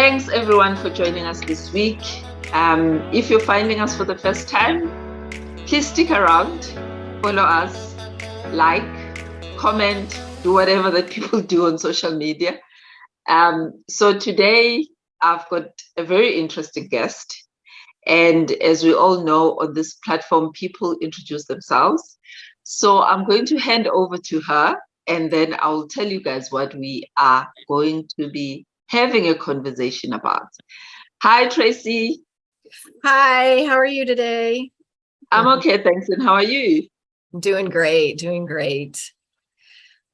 Thanks everyone for joining us this week. If you're finding us for the first time, please stick around, follow us, like, comment, do whatever that people do on social media. So today I've got a very interesting guest. And as we all know, on this platform, people introduce themselves. So I'm going to hand over to her, and then I'll tell you guys what we are going to be having a conversation about. Hi, Tracy. Hi, how are you today? I'm okay, thanks. And how are you? Doing great, doing great.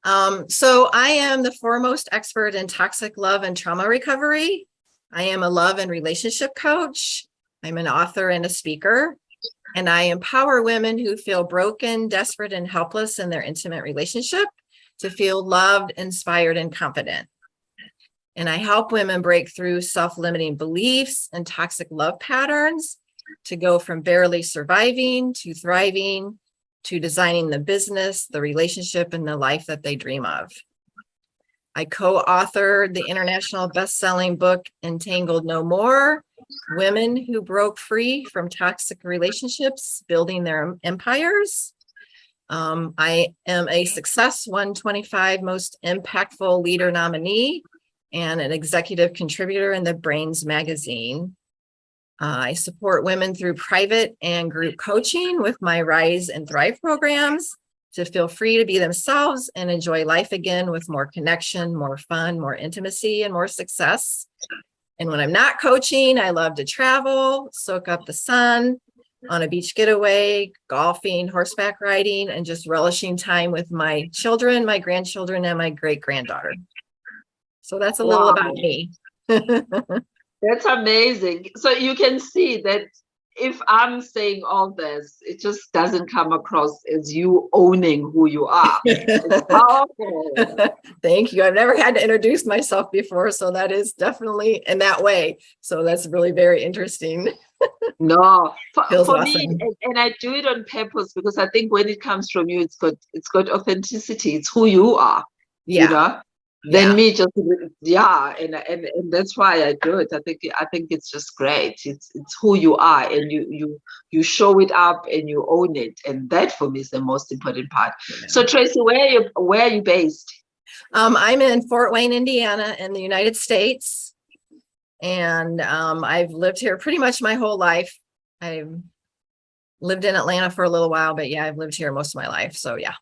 So I am the foremost expert in toxic love and trauma recovery. I am a love and relationship coach. I'm an author and a speaker, and I empower women who feel broken, desperate, and helpless in their intimate relationship to feel loved, inspired, and confident. And I help women break through self-limiting beliefs and toxic love patterns to go from barely surviving to thriving to designing the business, the relationship, and the life that they dream of. I co-authored the international best-selling book, Entangled No More, Women Who Broke Free from Toxic Relationships, Building Their Empires. I am a Success 125 Most Impactful Leader nominee and an executive contributor in the Brains magazine. I support women through private and group coaching with my Rise and Thrive programs to feel free to be themselves and enjoy life again with more connection, more fun, more intimacy, and more success. And when I'm not coaching, I love to travel, soak up the sun on a beach getaway, golfing, horseback riding, and just relishing time with my children, my grandchildren, and my great-granddaughter. So that's a little about me. That's amazing. So you can see that if I'm saying all this, it just doesn't come across as you owning who you are. It's powerful. Thank you. I've never had to introduce myself before, so that is definitely in that way. So that's really very interesting. No, for awesome. me, and I do it on purpose because I think when it comes from you, it's got authenticity. It's who you are. Yeah. You know? Then me just and that's why I do it. I think it's just great. It's who you are, and you show it up and you own it, and that for me is the most important part. Yeah. So Tracy, where are you based? I'm in Fort Wayne, Indiana, in the United States, and I've lived here pretty much my whole life. I've lived in Atlanta for a little while, but yeah, I've lived here most of my life. So yeah.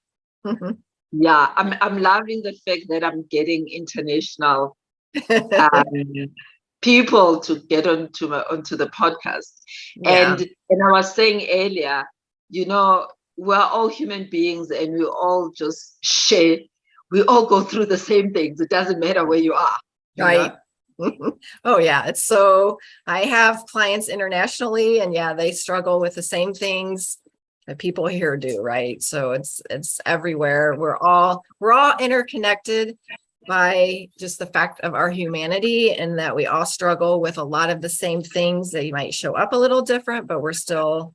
Yeah, I'm loving the fact that I'm getting international people to get onto the podcast. Yeah. And I was saying earlier, you know, we're all human beings and we all just share. We all go through the same things. It doesn't matter where you are. Right. Oh yeah. It's so I have clients internationally, and yeah, they struggle with the same things that people here do, right? So it's everywhere. We're all interconnected by just the fact of our humanity, and that we all struggle with a lot of the same things. They might show up a little different, but we're still,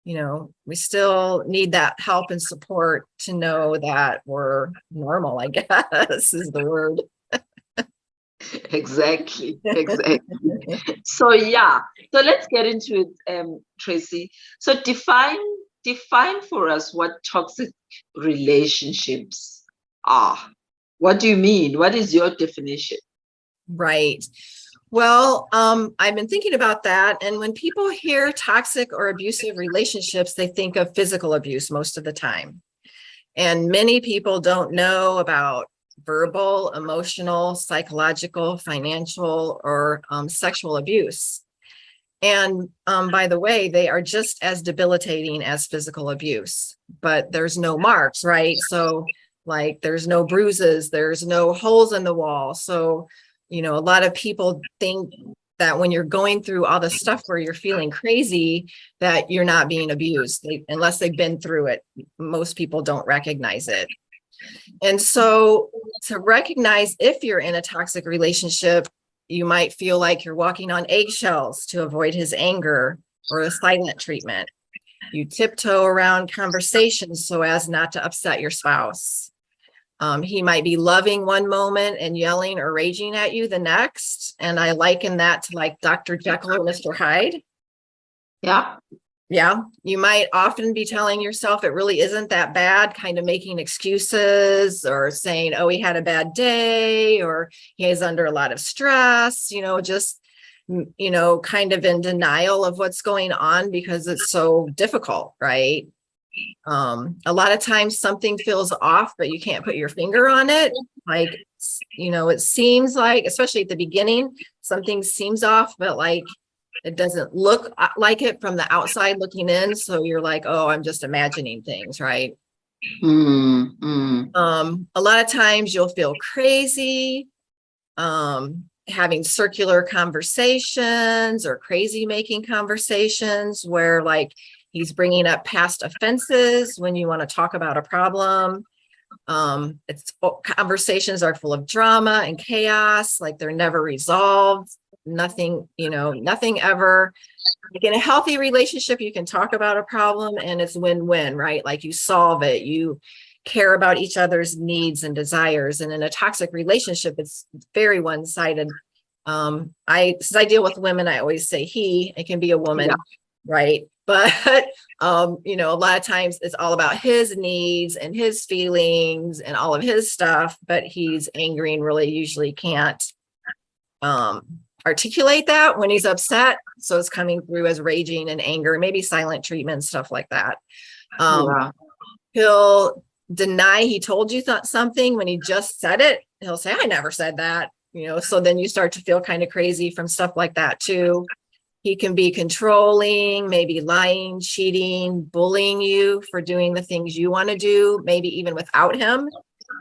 we still need that help and support to know that we're normal, I guess is the word. Exactly. So yeah, so let's get into it, Tracy. So define for us what toxic relationships are. What do you mean? What is your definition? Right. Well, I've been thinking about that. And when people hear toxic or abusive relationships, they think of physical abuse most of the time. And many people don't know about verbal, emotional, psychological, financial, or sexual abuse. And by the way, they are just as debilitating as physical abuse, but there's no marks, right? So like there's no bruises, there's no holes in the wall. So, a lot of people think that when you're going through all the stuff where you're feeling crazy, that you're not being abused, unless they've been through it. Most people don't recognize it. And so to recognize if you're in a toxic relationship, you might feel like you're walking on eggshells to avoid his anger, or a silent treatment. You tiptoe around conversations so as not to upset your spouse. He might be loving one moment and yelling or raging at you the next. And I liken that to like Dr. Jekyll or Mr. Hyde. Yeah. Yeah. You might often be telling yourself it really isn't that bad, kind of making excuses or saying, oh, he had a bad day or he is under a lot of stress, just, kind of in denial of what's going on because it's so difficult, right? A lot of times something feels off, but you can't put your finger on it. Like, it seems like, especially at the beginning, something seems off, but like, it doesn't look like it from the outside looking in. So you're like, oh, I'm just imagining things, right? A lot of times you'll feel crazy, having circular conversations or crazy making conversations where like he's bringing up past offenses when you want to talk about a problem. Conversations are full of drama and chaos, like they're never resolved. Nothing ever. Like in a healthy relationship, you can talk about a problem and it's win-win, right? Like you solve it, you care about each other's needs and desires. And in a toxic relationship, it's very one-sided. Since I deal with women, I always say it can be a woman, right? But a lot of times it's all about his needs and his feelings and all of his stuff, but he's angry and really usually can't articulate that when he's upset. So it's coming through as raging and anger, maybe silent treatment, stuff like that. He'll deny he told you something when he just said it. He'll say, I never said that, so then you start to feel kind of crazy from stuff like that too. He can be controlling, maybe lying, cheating, bullying you for doing the things you want to do, maybe even without him,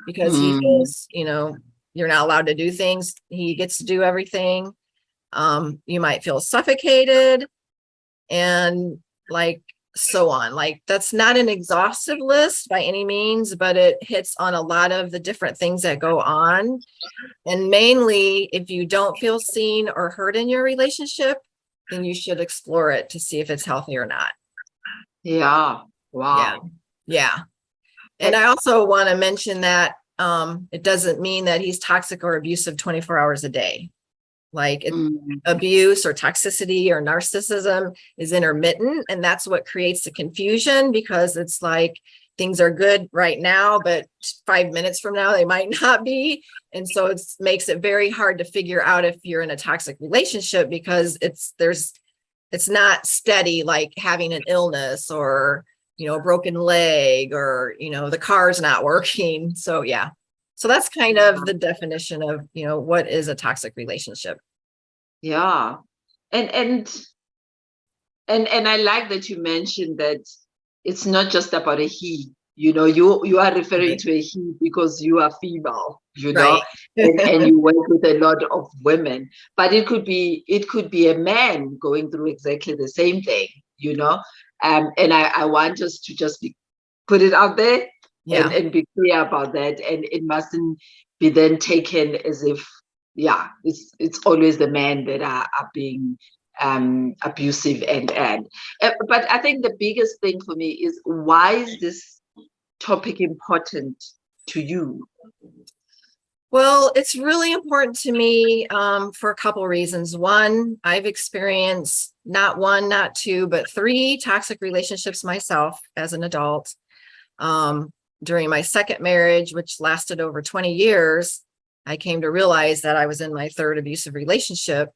because he feels, you're not allowed to do things. He gets to do everything. You might feel suffocated and like so on. Like that's not an exhaustive list by any means, but it hits on a lot of the different things that go on. And mainly if you don't feel seen or heard in your relationship, then you should explore it to see if it's healthy or not. Yeah. Wow. Yeah. And I also want to mention that it doesn't mean that he's toxic or abusive 24 hours a day. Like abuse or toxicity or narcissism is intermittent. And that's what creates the confusion, because it's like things are good right now, but 5 minutes from now, they might not be. And so it makes it very hard to figure out if you're in a toxic relationship, because it's not steady, like having an illness or, a broken leg or, the car's not working. So, yeah. So that's kind of the definition of, what is a toxic relationship. Yeah. And I like that you mentioned that it's not just about a he, you are referring to a he because you are female, Right. and you work with a lot of women, but it could be a man going through exactly the same thing, and I want us to just put it out there and be clear about that. And it mustn't be then taken as if, it's always the men that are being abusive and but I think the biggest thing for me is, why is this topic important to you? Well, it's really important to me for a couple reasons. One, I've experienced not one, not two, but 3 toxic relationships myself as an adult. During my second marriage, which lasted over 20 years, I came to realize that I was in my 3rd abusive relationship.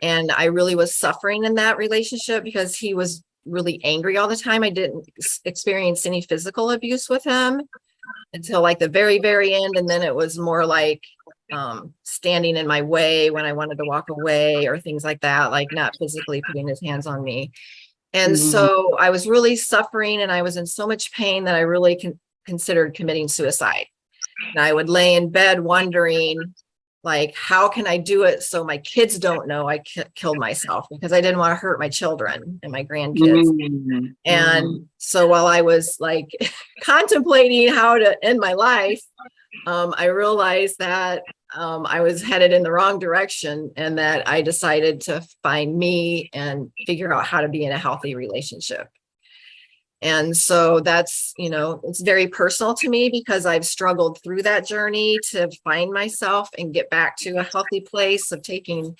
And I really was suffering in that relationship because he was really angry all the time. I didn't experience any physical abuse with him until like the very, very end. And then it was more like standing in my way when I wanted to walk away or things like that, like not physically putting his hands on me. And so I was really suffering and I was in so much pain that I really considered committing suicide. And I would lay in bed wondering, like, how can I do it so my kids don't know I killed myself, because I didn't want to hurt my children and my grandkids. And so while I was like contemplating how to end my life, I realized that I was headed in the wrong direction, and that I decided to find me and figure out how to be in a healthy relationship. And so that's, it's very personal to me because I've struggled through that journey to find myself and get back to a healthy place of taking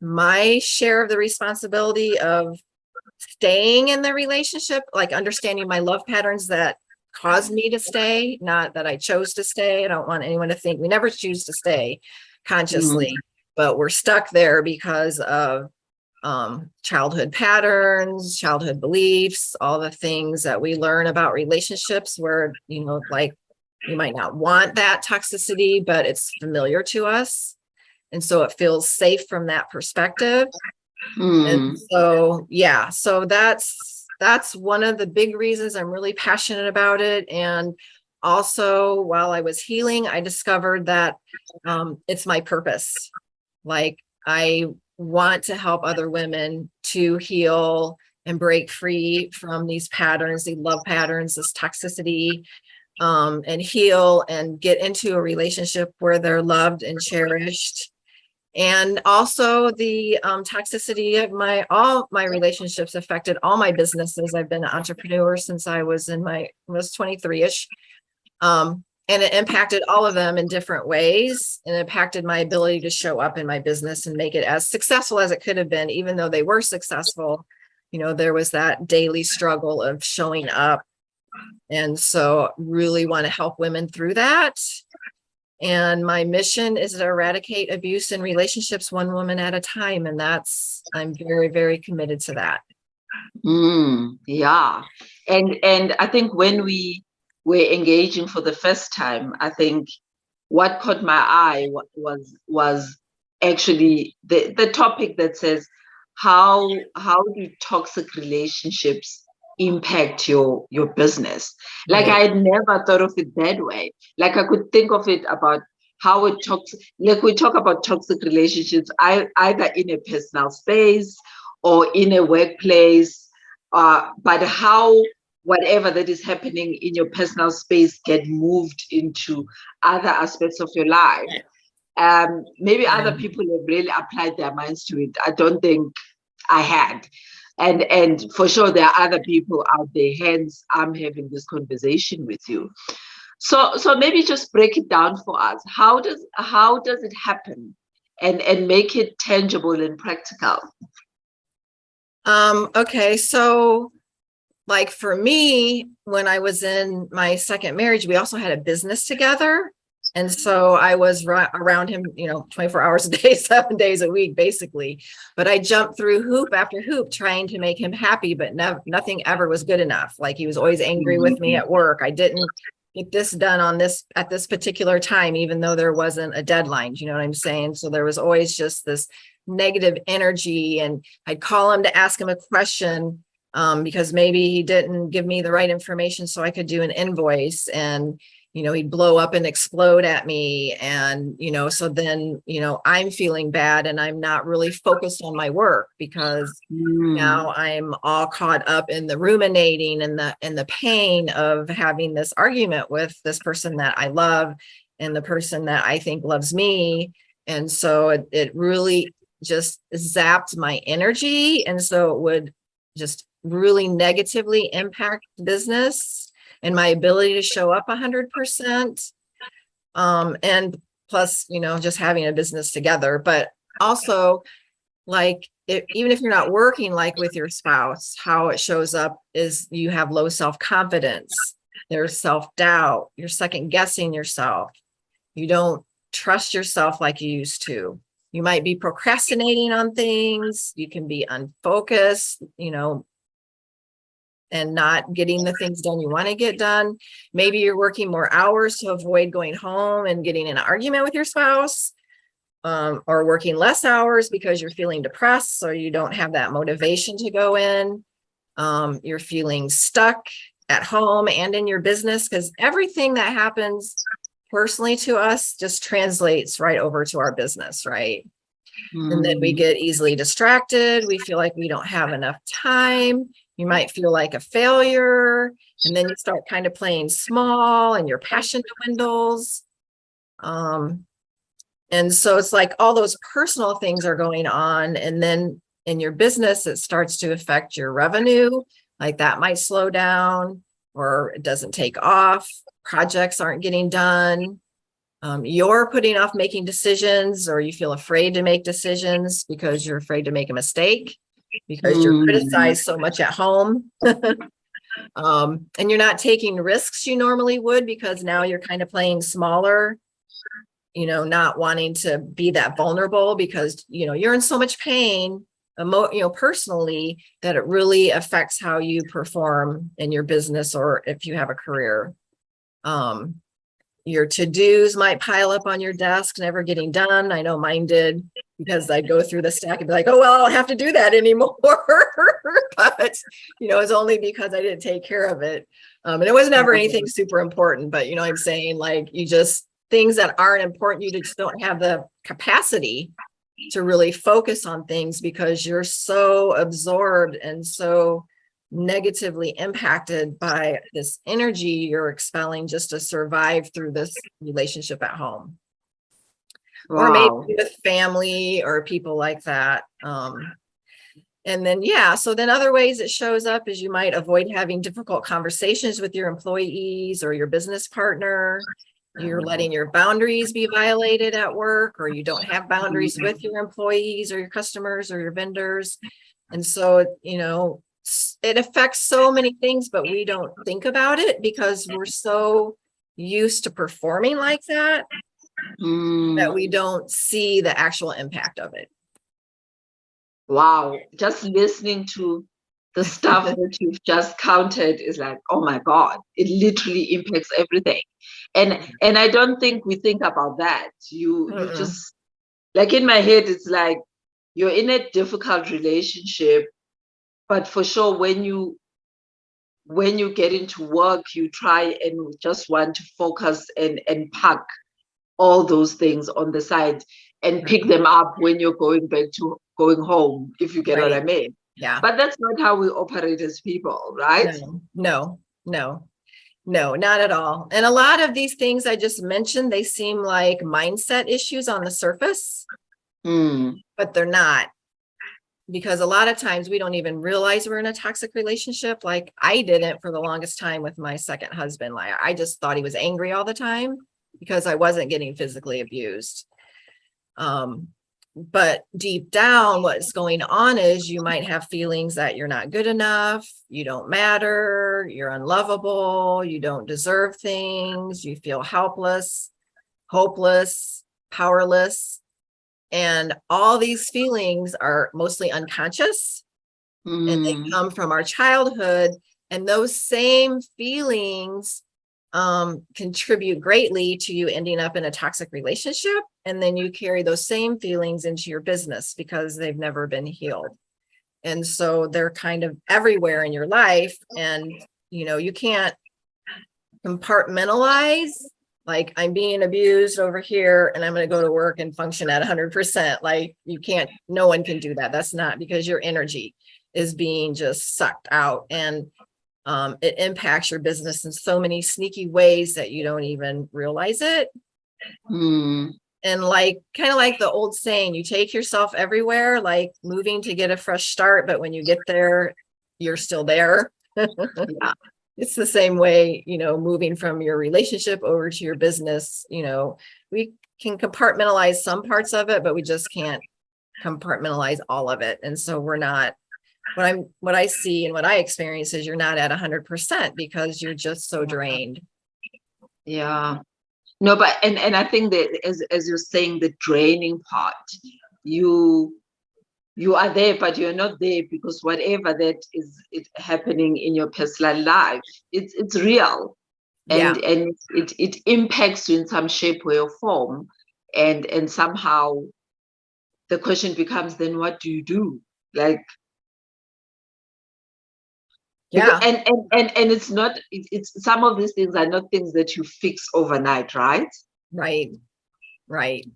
my share of the responsibility of staying in the relationship, like understanding my love patterns that caused me to stay, not that I chose to stay. I don't want anyone to think we never choose to stay consciously, but we're stuck there because of childhood patterns, childhood beliefs, all the things that we learn about relationships where, like we might not want that toxicity, but it's familiar to us. And so it feels safe from that perspective. And so, yeah, so that's one of the big reasons I'm really passionate about it. And also while I was healing, I discovered that it's my purpose. Like I want to help other women to heal and break free from these patterns, these love patterns, this toxicity, and heal and get into a relationship where they're loved and cherished. And also the toxicity of all my relationships affected all my businesses. I've been an entrepreneur since I was 23-ish. And it impacted all of them in different ways, and impacted my ability to show up in my business and make it as successful as it could have been. Even though they were successful, there was that daily struggle of showing up. And so really want to help women through that. And my mission is to eradicate abuse in relationships, one woman at a time. And I'm very, very committed to that. Yeah. And I think when we were engaging for the first time, I think what caught my eye was actually the topic that says, how do toxic relationships impact your business? Like I had never thought of it that way. Like I could think of it about how it like we talk about toxic relationships, either in a personal space or in a workplace, but how whatever that is happening in your personal space get moved into other aspects of your life. Maybe other people have really applied their minds to it. I don't think I had. And for sure, there are other people out there, hence I'm having this conversation with you. So maybe just break it down for us. How does it happen, and make it tangible and practical? Okay, so like for me, when I was in my second marriage, we also had a business together. And so I was around him, 24 hours a day, 7 days a week, basically. But I jumped through hoop after hoop trying to make him happy, but nothing ever was good enough. Like he was always angry with me at work. I didn't get this done at this particular time, even though there wasn't a deadline. You know what I'm saying? So there was always just this negative energy, and I'd call him to ask him a question because maybe he didn't give me the right information so I could do an invoice, and he'd blow up and explode at me. And, so then, I'm feeling bad and I'm not really focused on my work because now I'm all caught up in the ruminating and the pain of having this argument with this person that I love and the person that I think loves me. And so it really just zapped my energy. And so it would just really negatively impact business and my ability to show up 100%. And plus, just having a business together, but also like even if you're not working like with your spouse, how it shows up is you have low self-confidence, there's self-doubt, you're second guessing yourself. You don't trust yourself like you used to. You might be procrastinating on things. You can be unfocused, and not getting the things done you want to get done. Maybe you're working more hours to avoid going home and getting in an argument with your spouse, or working less hours because you're feeling depressed, so you don't have that motivation to go in. You're feeling stuck at home and in your business because everything that happens personally to us just translates right over to our business, right? And then we get easily distracted. We feel like we don't have enough time. You might feel like a failure, and then you start kind of playing small and your passion dwindles. And so it's like all those personal things are going on. And then in your business, it starts to affect your revenue, like that might slow down, or it doesn't take off. Projects aren't getting done. You're putting off making decisions, or you feel afraid to make decisions because you're afraid to make a mistake, because you're criticized so much at home. And you're not taking risks you normally would, because now you're kind of playing smaller, not wanting to be that vulnerable, because, you're in so much pain, personally, that it really affects how you perform in your business, or if you have a career. Your to-dos might pile up on your desk, never getting done. I know mine did, because I'd go through the stack and be like, oh, well, I don't have to do that anymore. But, it's only because I didn't take care of it. And it was never anything super important, but, I'm saying, like, things that aren't important, you just don't have the capacity to really focus on things, because you're so absorbed and so negatively impacted by this energy you're expelling just to survive through this relationship at home. Wow. Or maybe with family or people like that. And then, so then other ways it shows up is you might avoid having difficult conversations with your employees or your business partner. You're letting your boundaries be violated at work, or you don't have boundaries with your employees or your customers or your vendors. And so, it affects so many things, but we don't think about it because we're so used to performing like that, that we don't see the actual impact of it. Wow. Just listening to the stuff that you've just counted is like, oh my God, it literally impacts everything. And I don't think we think about that. You just, like, in my head, it's like you're in a difficult relationship, but for sure, when you get into work, you try and just want to focus and park all those things on the side and pick them up when you're going going home, if you get what I mean. Yeah. But that's not how we operate as people, right? No, not at all. And a lot of these things I just mentioned, they seem like mindset issues on the surface, but they're not. Because a lot of times we don't even realize we're in a toxic relationship. Like, I didn't for the longest time with my second husband. Like, I just thought he was angry all the time because I wasn't getting physically abused. But deep down, what's going on is you might have feelings that you're not good enough, you don't matter, you're unlovable, you don't deserve things, you feel helpless, hopeless, powerless. And all these feelings are mostly unconscious, and they come from our childhood. And those same feelings contribute greatly to you ending up in a toxic relationship. And then you carry those same feelings into your business because they've never been healed. And so they're kind of everywhere in your life. And, you can't compartmentalize, like, I'm being abused over here and I'm going to go to work and function at 100%. Like, you can't, no one can do that. That's not, because your energy is being just sucked out, and it impacts your business in so many sneaky ways that you don't even realize it. And like, kind of like the old saying, you take yourself everywhere, like moving to get a fresh start. But when you get there, you're still there. Yeah. It's the same way, moving from your relationship over to your business. We can compartmentalize some parts of it, but we just can't compartmentalize all of it. And so we're not, what I see and what I experience is you're not at 100% because you're just so drained. Yeah. No, but, and I think that as you're saying, the draining part, you are there, but you're not there because whatever that is happening in your personal life, it's real, and it impacts you in some shape, way, or form, and somehow the question becomes, then what do you do? Like, and it's not. It's some of these things are not things that you fix overnight, right? Right.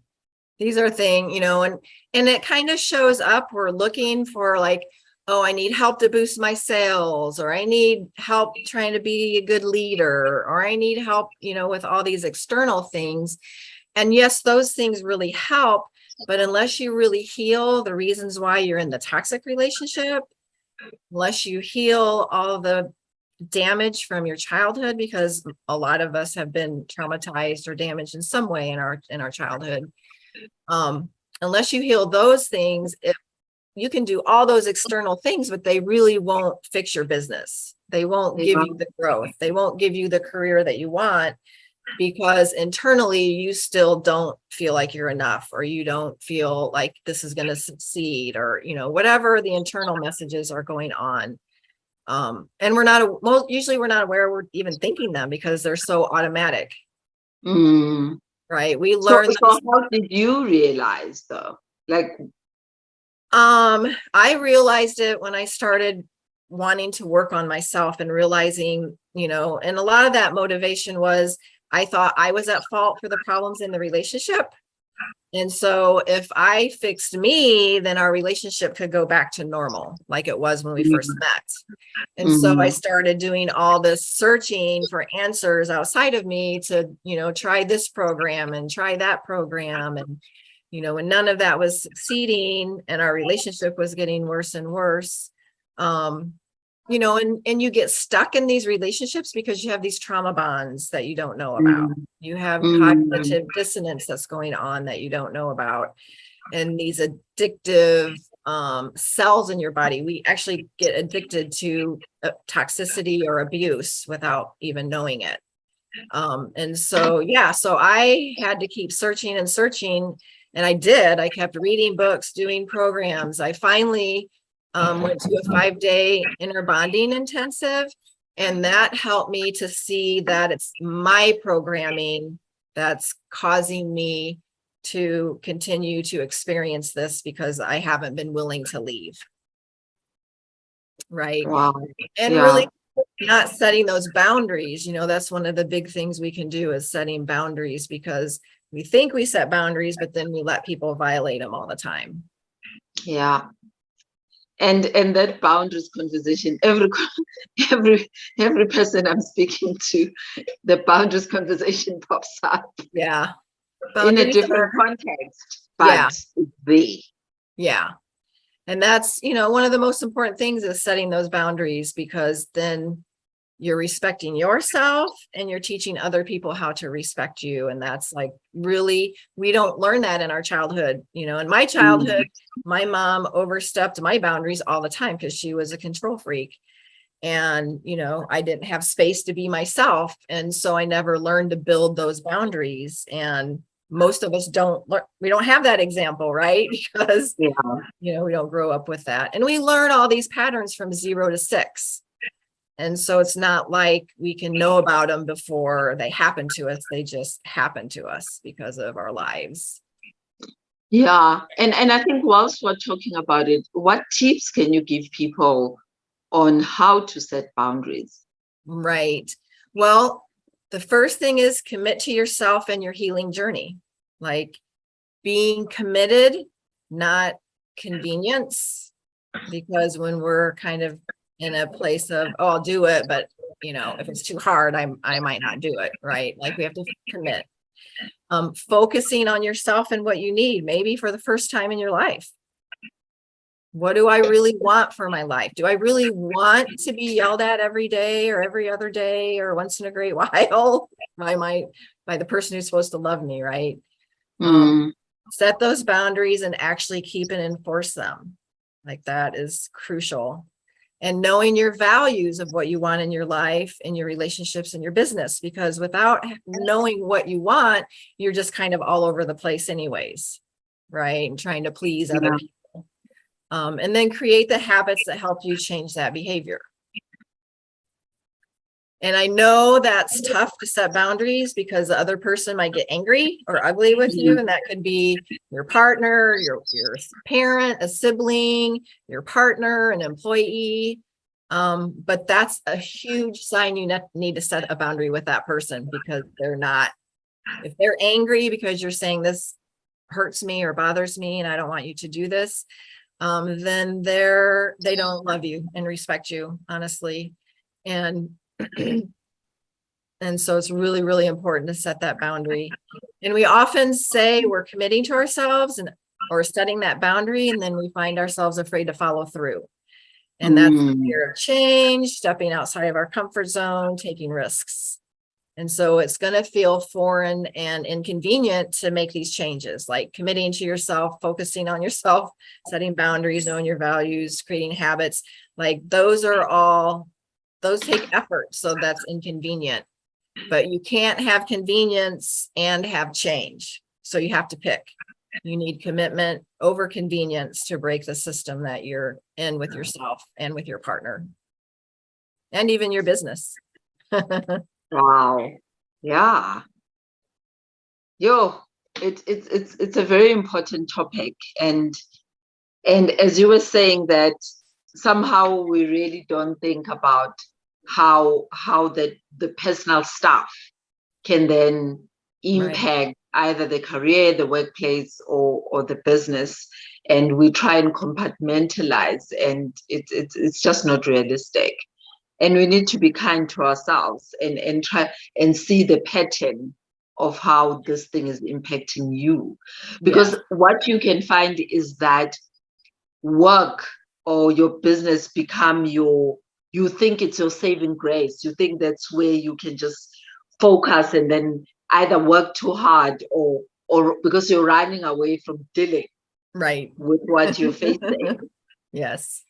These are things, and it kind of shows up. We're looking for, like, oh, I need help to boost my sales, or I need help trying to be a good leader, or I need help, with all these external things. And yes, those things really help. But unless you really heal the reasons why you're in the toxic relationship, unless you heal all the damage from your childhood, because a lot of us have been traumatized or damaged in some way in our childhood. Unless you heal those things, if you can do all those external things, but they really won't fix your business. They won't give you the growth. They won't give you the career that you want, because internally you still don't feel like you're enough, or you don't feel like this is going to succeed, or, you know, whatever the internal messages are going on. And usually we're not aware we're even thinking them, because they're so automatic. Mm. Right. We So learn. how did you realize though? Like, I realized it when I started wanting to work on myself and realizing, you know, and a lot of that motivation was, I thought I was at fault for the problems in the relationship. And so if I fixed me, then our relationship could go back to normal, like it was when we first met. And so I started doing all this searching for answers outside of me to, you know, try this program and try that program. And, you know, when none of that was succeeding and our relationship was getting worse and worse, you know, and you get stuck in these relationships because you have these trauma bonds that you don't know about. You have cognitive dissonance that's going on that you don't know about. And these addictive cells in your body, we actually get addicted to toxicity or abuse without even knowing it. And so, yeah, so I had to keep searching and searching. And I did. I kept reading books, doing programs. I finally went to a 5-day inner bonding intensive. And that helped me to see that it's my programming that's causing me to continue to experience this, because I haven't been willing to leave. Right. wow. And really not setting those boundaries. You know, that's one of the big things we can do, is setting boundaries, because we think we set boundaries, but then we let people violate them all the time. Yeah. And that boundaries conversation, every person I'm speaking to, the boundaries conversation pops up. Yeah. In a different context, but yeah. they. Yeah. And that's, you know, one of the most important things is setting those boundaries, because then you're respecting yourself and you're teaching other people how to respect you. And that's like, really, we don't learn that in our childhood. You know, in my childhood, my mom overstepped my boundaries all the time because she was a control freak. And, you know, I didn't have space to be myself. And so I never learned to build those boundaries. And most of us we don't have that example, right? Because, you know, we don't grow up with that. And we learn all these patterns from 0 to 6. And so it's not like we can know about them before they happen to us. They just happen to us because of our lives. Yeah. And I think whilst we're talking about it, what tips can you give people on how to set boundaries? Right. Well, the first thing is commit to yourself and your healing journey. Like being committed, not convenience. Because when we're kind of in a place of, oh, I'll do it, but you know, if it's too hard, I might not do it. Right. Like we have to commit. Focusing on yourself and what you need, maybe for the first time in your life. What do I really want for my life? Do I really want to be yelled at every day or every other day or once in a great while by the person who's supposed to love me, right? Set those boundaries and actually keep and enforce them. Like that is crucial. And knowing your values of what you want in your life, in your relationships, and your business, because without knowing what you want, you're just kind of all over the place anyways, right? And trying to please other people. And then create the habits that help you change that behavior. And I know that's tough to set boundaries because the other person might get angry or ugly with you. And that could be your partner, your parent, a sibling, your partner, an employee. But that's a huge sign you need to set a boundary with that person, because if they're angry because you're saying this hurts me or bothers me and I don't want you to do this, then they don't love you and respect you, honestly. And so it's really, really important to set that boundary. And we often say we're committing to ourselves or setting that boundary, and then we find ourselves afraid to follow through. And that's the fear of change, stepping outside of our comfort zone, taking risks. And so it's going to feel foreign and inconvenient to make these changes, like committing to yourself, focusing on yourself, setting boundaries, knowing your values, creating habits. Like those take effort. So that's inconvenient, but you can't have convenience and have change. So you have to pick. You need commitment over convenience to break the system that you're in with yourself and with your partner and even your business. Wow. Yeah. It's a very important topic. And as you were saying that somehow we really don't think about how the personal stuff can then impact either the career, the workplace, or the business. And we try and compartmentalize, and it's just not realistic. And we need to be kind to ourselves and try and see the pattern of how this thing is impacting you. Because what you can find is that work or your business become you think it's your saving grace. You think that's where you can just focus and then either work too hard or because you're running away from dealing with what you're facing. Yes.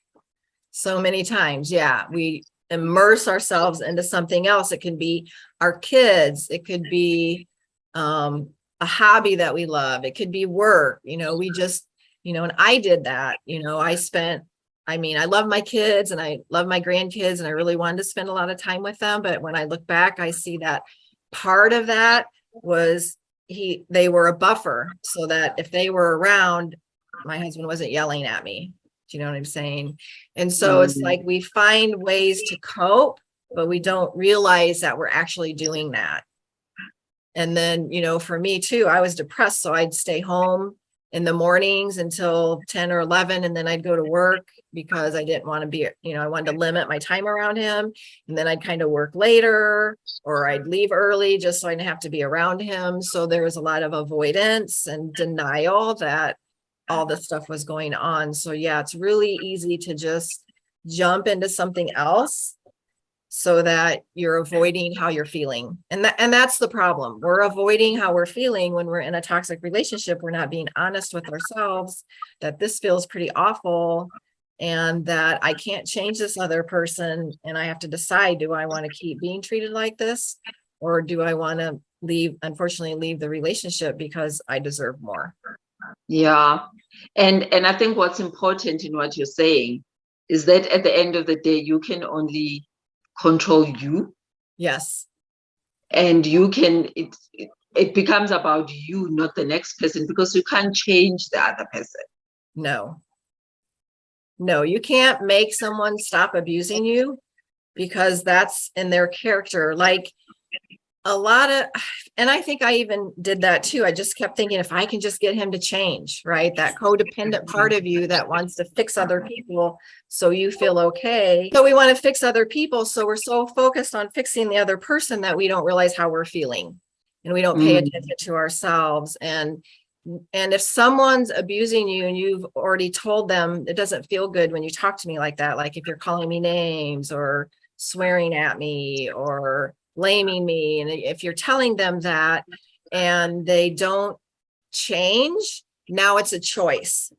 So many times. Yeah. We immerse ourselves into something else. It can be our kids. It could be a hobby that we love. It could be work. We just, and I did that. I love my kids and I love my grandkids and I really wanted to spend a lot of time with them. But when I look back, I see that part of that was they were a buffer so that if they were around, my husband wasn't yelling at me. Do you know what I'm saying? And so it's like we find ways to cope, but we don't realize that we're actually doing that. And then, for me too, I was depressed. So I'd stay home in the mornings until 10 or 11, and then I'd go to work because I didn't want to be, I wanted to limit my time around him. And then I'd kind of work later, or I'd leave early just so I didn't have to be around him. So there was a lot of avoidance and denial that all this stuff was going on. So yeah, it's really easy to just jump into something else so that you're avoiding how you're feeling. And that's the problem. We're avoiding how we're feeling when we're in a toxic relationship. We're not being honest with ourselves that this feels pretty awful and that I can't change this other person. And I have to decide, do I want to keep being treated like this? Or do I want to unfortunately leave the relationship because I deserve more? Yeah. And I think what's important in what you're saying is that at the end of the day, you can only control you. Yes. And it becomes about you, not the next person, because you can't change the other person. No, you can't make someone stop abusing you because that's in their character. Like and I think I even did that too. I just kept thinking, if I can just get him to change, right? That codependent part of you that wants to fix other people so you feel okay. So we want to fix other people. So we're so focused on fixing the other person that we don't realize how we're feeling and we don't pay attention to ourselves. And if someone's abusing you and you've already told them it doesn't feel good when you talk to me like that, like if you're calling me names or swearing at me or blaming me, and if you're telling them that and they don't change, now it's a choice.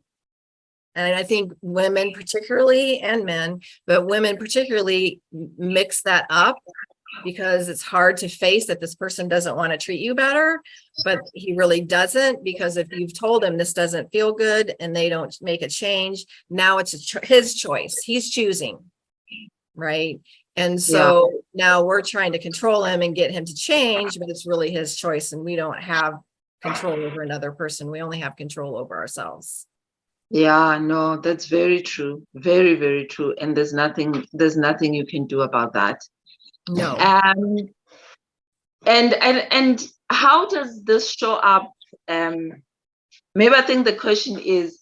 And I think women particularly, and men, but women particularly mix that up because it's hard to face that this person doesn't want to treat you better, but he really doesn't, because if you've told him this doesn't feel good and they don't make a change, now it's his choice. He's choosing, right? And so now we're trying to control him and get him to change, but it's really his choice. And we don't have control over another person. We only have control over ourselves. Yeah, no, that's very true. Very, very true. And there's nothing you can do about that. No. And how does this show up? Maybe I think the question is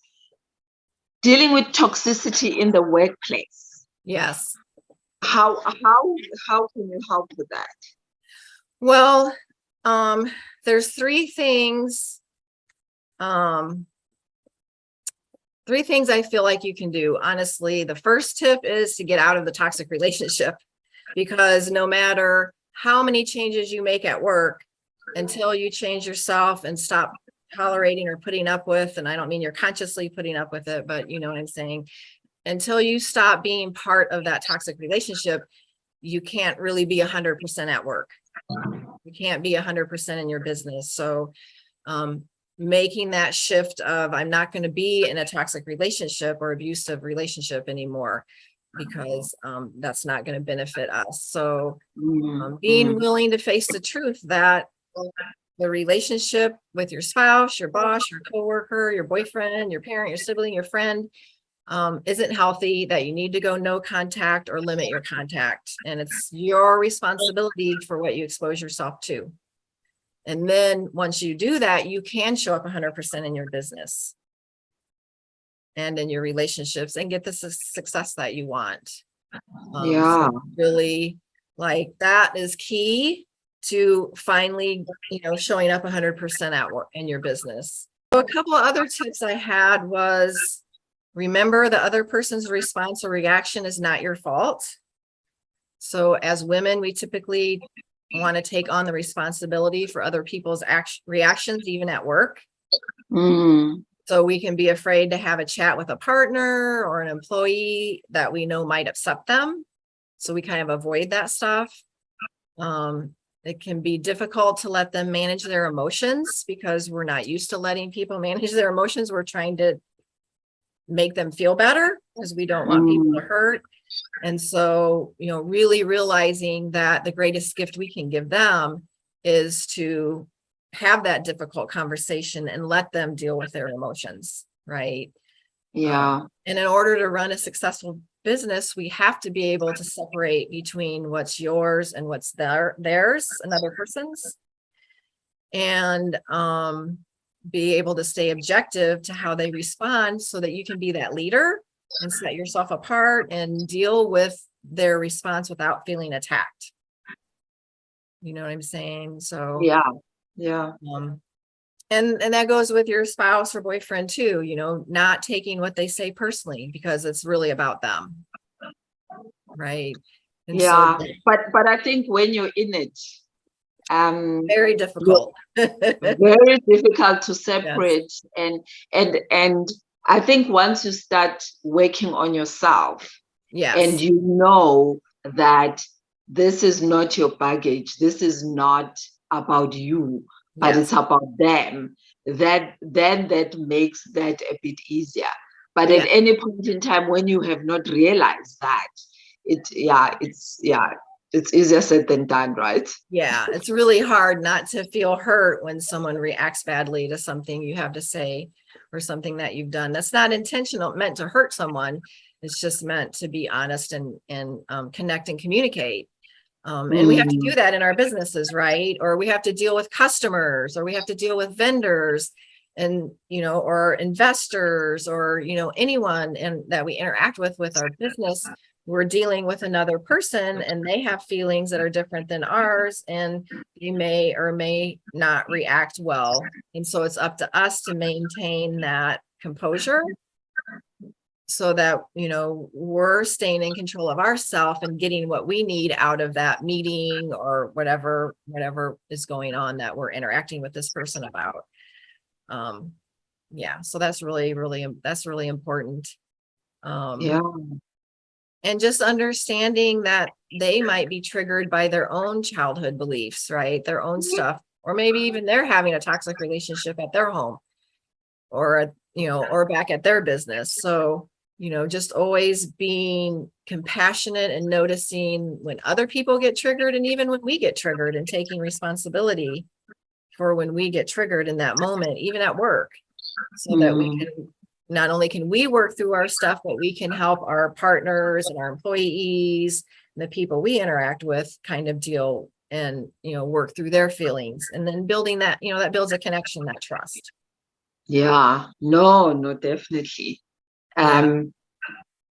dealing with toxicity in the workplace. Yes. How can you help with that? Well, there's three things Three things I feel like you can do. Honestly, the first tip is to get out of the toxic relationship, because no matter how many changes you make at work, until you change yourself and stop tolerating or putting up with, and I don't mean you're consciously putting up with it, but you know what I'm saying, until you stop being part of that toxic relationship, you can't really be 100% at work. You can't be 100% in your business. So making that shift of, I'm not going to be in a toxic relationship or abusive relationship anymore, because that's not going to benefit us. So being willing to face the truth that the relationship with your spouse, your boss, your coworker, your boyfriend, your parent, your sibling, your friend isn't healthy, that you need to go no contact or limit your contact. And it's your responsibility for what you expose yourself to. And then once you do that, you can show up 100% in your business and in your relationships and get the success that you want. So really, like, that is key to finally, you know, showing up 100% at work in your business. So a couple of other tips I had was, remember the other person's response or reaction is not your fault. So as women, we typically want to take on the responsibility for other people's reactions, even at work. So we can be afraid to have a chat with a partner or an employee that we know might upset them. So we kind of avoid that stuff. It can be difficult to let them manage their emotions because we're not used to letting people manage their emotions. We're trying to make them feel better because we don't want people to hurt. And so, you know, really realizing that the greatest gift we can give them is to have that difficult conversation and let them deal with their emotions, right? And in order to run a successful business, we have to be able to separate between what's yours and what's theirs, another person's, and be able to stay objective to how they respond so that you can be that leader and set yourself apart and deal with their response without feeling attacked. You know what I'm saying? So and that goes with your spouse or boyfriend too, you know, not taking what they say personally because it's really about them. Right. And so, but I think when you're in it, very difficult. Very difficult to separate. And I think once you start working on yourself, and you know that this is not your baggage, this is not about you, but it's about them, that makes that a bit easier. But at any point in time when you have not realized that, it's easier said than done, right? Yeah, it's really hard not to feel hurt when someone reacts badly to something you have to say or something that you've done. That's not intentional, meant to hurt someone. It's just meant to be honest and connect and communicate. And we have to do that in our businesses, right? Or we have to deal with customers, or we have to deal with vendors, and, you know, or investors, or, you know, anyone that we interact with our business. We're dealing with another person and they have feelings that are different than ours, and they may or may not react well. And so it's up to us to maintain that composure so that, you know, we're staying in control of ourselves and getting what we need out of that meeting or whatever is going on that we're interacting with this person about. So that's really important. And just understanding that they might be triggered by their own childhood beliefs, right? Their own stuff, or maybe even they're having a toxic relationship at their home, or, you know, or back at their business. So, you know, just always being compassionate and noticing when other people get triggered, and even when we get triggered, and taking responsibility for when we get triggered in that moment, even at work, so that we can, not only can we work through our stuff, but we can help our partners and our employees and the people we interact with kind of deal and, you know, work through their feelings, and then building that, you know, that builds a connection, that trust. No, definitely. And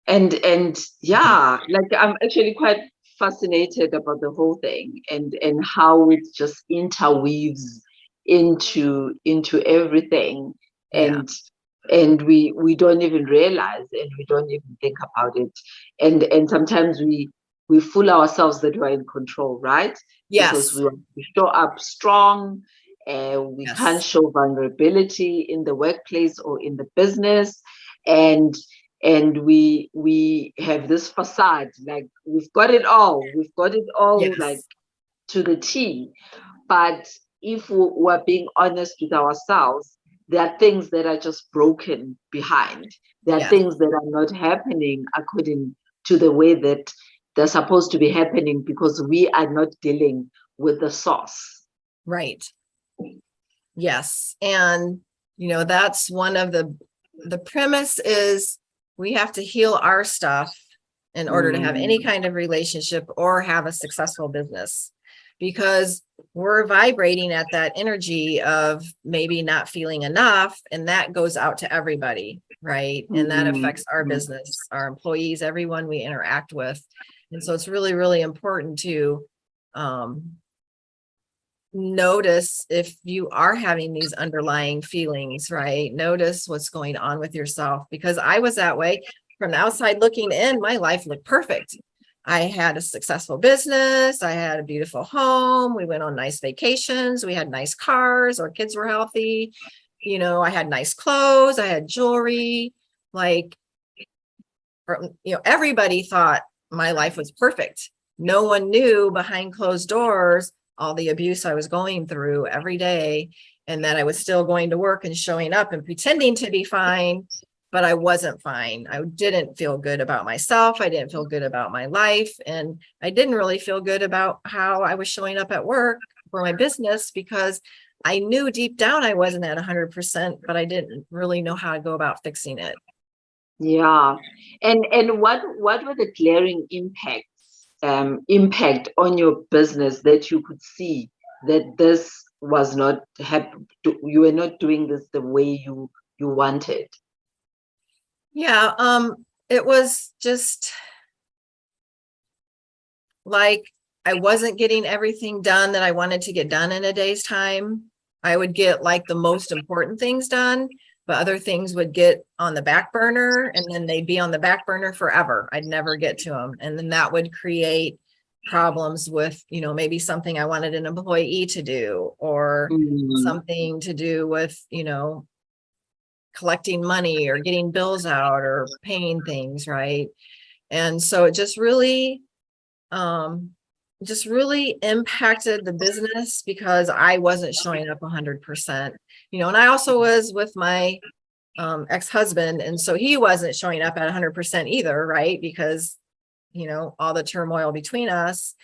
like, I'm actually quite fascinated about the whole thing and how it just interweaves into everything. And and we don't even realize, and we don't even think about it, and sometimes we fool ourselves that we're in control, right? Because Yes. we want to show up strong, and we can't Yes. show vulnerability in the workplace or in the business, and we have this facade like we've got it all like Yes. to the T. But if we're being honest with ourselves, there are things that are just broken behind. There are Yes. things that are not happening according to the way that they're supposed to be happening, because we are not dealing with the source. Right. Yes. And, that's one of the premise is we have to heal our stuff in order to have any Mm. kind of relationship or have a successful business, because we're vibrating at that energy of maybe not feeling enough. And that goes out to everybody, right? And that affects our Mm. business, our employees, everyone we interact with. And so it's really, really important to, notice if you are having these underlying feelings, right? Notice what's going on with yourself, because I was that way from the outside looking in. My life looked perfect. I had a successful business. I had a beautiful home. We went on nice vacations. We had nice cars. Our kids were healthy. I had nice clothes. I had jewelry. Like, everybody thought my life was perfect. No one knew behind closed doors all the abuse I was going through every day, and that I was still going to work and showing up and pretending to be fine, but I wasn't fine. I didn't feel good about myself. I didn't feel good about my life. And I didn't really feel good about how I was showing up at work for my business, because I knew deep down I wasn't at 100%, but I didn't really know how to go about fixing it. Yeah. And what were the glaring impact on your business that you could see that this was not you were not doing this the way you wanted? Yeah, it was just like I wasn't getting everything done that I wanted to get done in a day's time. I would get like the most important things done, but other things would get on the back burner, and then they'd be on the back burner forever. I'd never get to them. And then that would create problems with, maybe something I wanted an employee to do, or Mm. something to do with, collecting money or getting bills out or paying things, right? And so it just really impacted the business, because I wasn't showing up 100%, and I also was with my ex-husband, and so he wasn't showing up at 100% either, right? Because all the turmoil between us.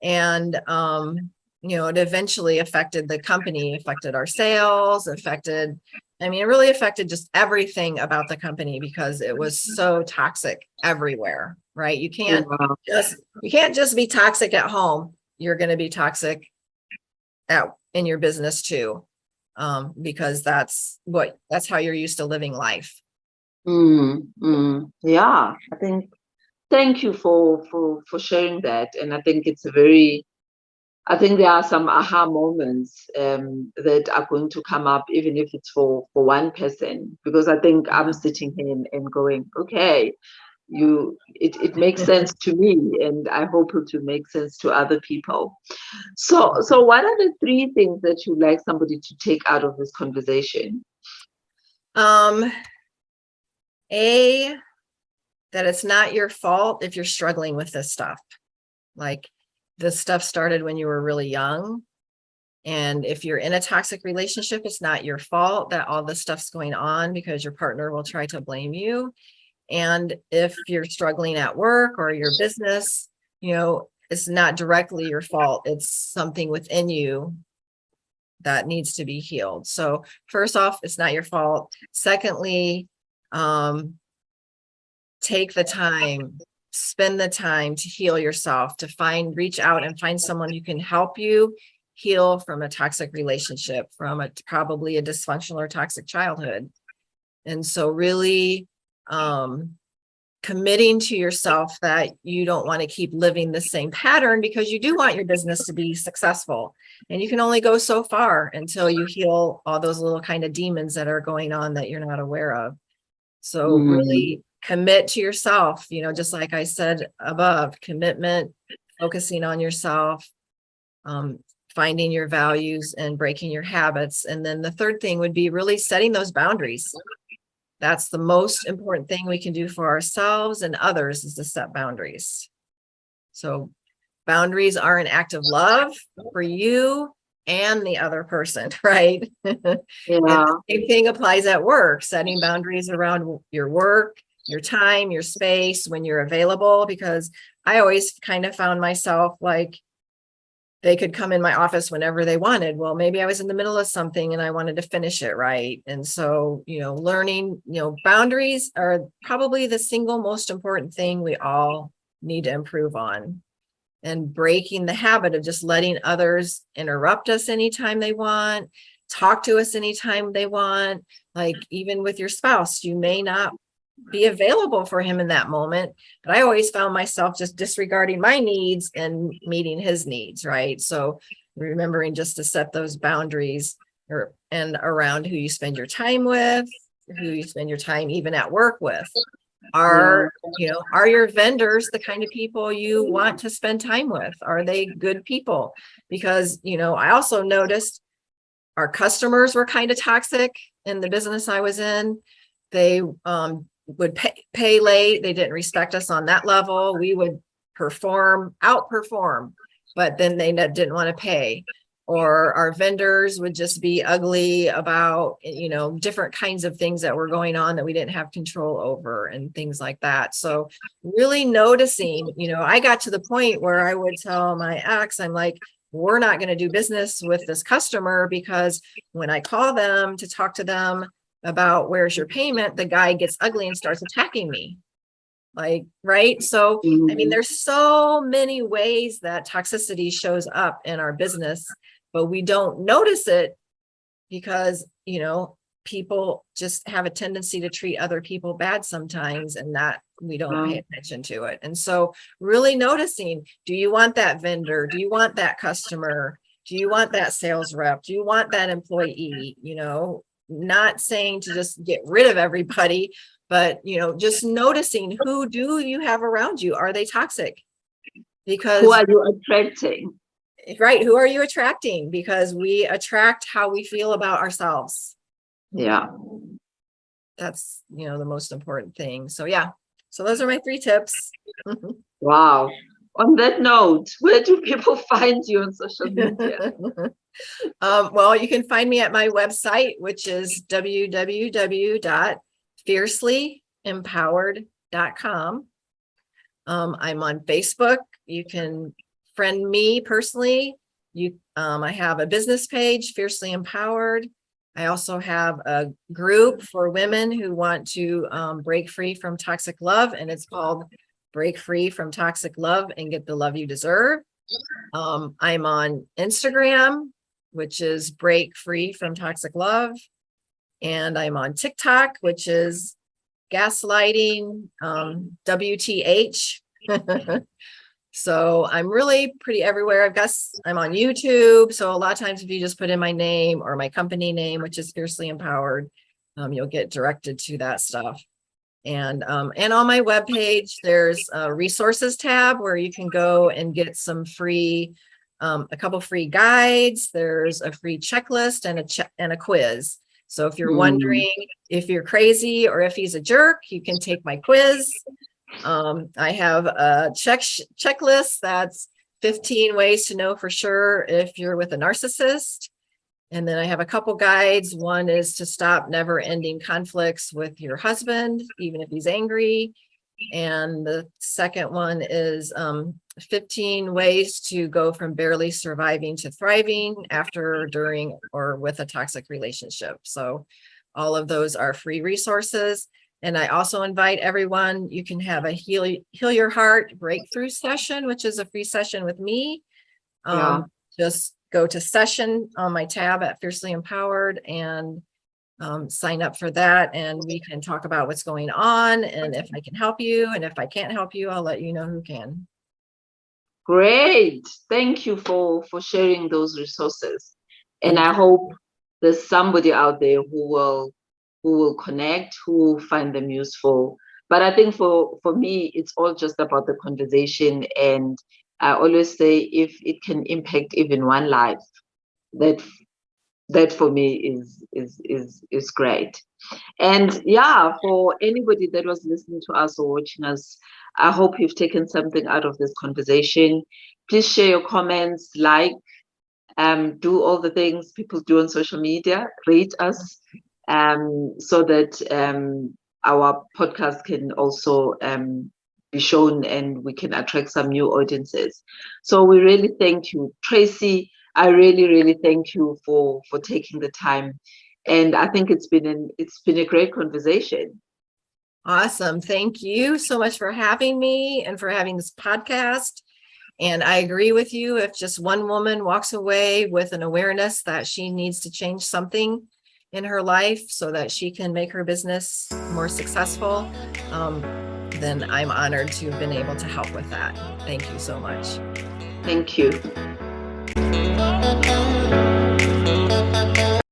And it eventually affected the company, affected our sales, it really affected just everything about the company, because it was so toxic everywhere, right? You can't Wow. just be toxic at home. You're going to be toxic in your business too, because that's how you're used to living life. Yeah, I think, thank you for sharing that. And I think I think there are some aha moments that are going to come up, even if it's for one person, because I think I'm sitting here and going, okay, it makes sense to me, and I hope it will make sense to other people. So what are the three things that you'd like somebody to take out of this conversation? Um, that it's not your fault if you're struggling with this stuff. Like, this stuff started when you were really young. And if you're in a toxic relationship, it's not your fault that all this stuff's going on, because your partner will try to blame you. And if you're struggling at work or your business, it's not directly your fault. It's something within you that needs to be healed. So first off, it's not your fault. Secondly, take the time, spend the time to heal yourself, to reach out and find someone who can help you heal from a toxic relationship, from probably a dysfunctional or toxic childhood. And so really committing to yourself that you don't want to keep living the same pattern, because you do want your business to be successful. And you can only go so far until you heal all those little kind of demons that are going on that you're not aware of. So really commit to yourself, just like I said above, commitment, focusing on yourself, finding your values and breaking your habits. And then the third thing would be really setting those boundaries. That's the most important thing we can do for ourselves and others, is to set boundaries. So boundaries are an act of love for you and the other person, right? Yeah. And the same thing applies at work, setting boundaries around your work, your time, your space, when you're available, because I always kind of found myself like, they could come in my office whenever they wanted. Well, maybe I was in the middle of something and I wanted to finish it right. And so, learning, boundaries are probably the single most important thing we all need to improve on. And breaking the habit of just letting others interrupt us anytime they want, talk to us anytime they want. Like even with your spouse, you may not be available for him in that moment, but I always found myself just disregarding my needs and meeting his needs, right? So remembering just to set those boundaries and around who you spend your time with, who you spend your time even at work with. Are your vendors the kind of people you want to spend time with? Are they good people? Because, I also noticed our customers were kind of toxic in the business I was in. They would pay late. They didn't respect us on that level. We would outperform, but then they didn't want to pay. Or our vendors would just be ugly about, different kinds of things that were going on that we didn't have control over and things like that. So really noticing, I got to the point where I would tell my ex, I'm like, we're not going to do business with this customer, because when I call them to talk to them about where's your payment, the guy gets ugly and starts attacking me. Like, right. So, I mean, there's so many ways that toxicity shows up in our business, but we don't notice it because, people just have a tendency to treat other people bad sometimes, and that we don't pay attention to it. And so really noticing, do you want that vendor? Do you want that customer? Do you want that sales rep? Do you want that employee? Not saying to just get rid of everybody, but, just noticing, who do you have around you? Are they toxic? Because who are you attracting? Right. Who are you attracting? Because we attract how we feel about ourselves. Yeah. That's, the most important thing. So, yeah. So those are my 3 tips. Wow. On that note, where do people find you on social media? Well, you can find me at my website, which is www.fiercelyempowered.com. I'm on Facebook. You can friend me personally. I have a business page, Fiercely Empowered. I also have a group for women who want to break free from toxic love, and it's called Break Free from Toxic Love and Get the Love You Deserve. I'm on Instagram, which is Break Free from Toxic Love. And I'm on TikTok, which is Gaslighting, WTH. So I'm really pretty everywhere. I'm on YouTube. So a lot of times if you just put in my name or my company name, which is Fiercely Empowered, you'll get directed to that stuff. And on my webpage, there's a resources tab where you can go and get some free, a couple free guides. There's a free checklist and a quiz. So if you're wondering if you're crazy or if he's a jerk, you can take my quiz. I have a checklist that's 15 ways to know for sure if you're with a narcissist. And then I have a couple guides. One is to stop never-ending conflicts with your husband, even if he's angry. And the second one is 15 ways to go from barely surviving to thriving after, during, or with a toxic relationship. So all of those are free resources. And I also invite everyone, you can have a Heal Your Heart breakthrough session, which is a free session with me. Just go to session on my tab at Fiercely Empowered and sign up for that. And we can talk about what's going on and if I can help you. And if I can't help you, I'll let you know who can. Great. Thank you for sharing those resources. And Thank I hope there's somebody out there who will connect, who will find them useful. But I think for me, it's all just about the conversation. And I always say, if it can impact even one life, that for me is great. And yeah, for anybody that was listening to us or watching us, I hope you've taken something out of this conversation. Please share your comments, do all the things people do on social media, rate us, so that our podcast can also be shown and we can attract some new audiences. So we really thank you, Tracy. I really, really thank you for taking the time. And I think it's been a great conversation. Awesome. Thank you so much for having me and for having this podcast. And I agree with you. If just one woman walks away with an awareness that she needs to change something in her life so that she can make her business more successful, then I'm honored to have been able to help with that. Thank you so much. Thank you.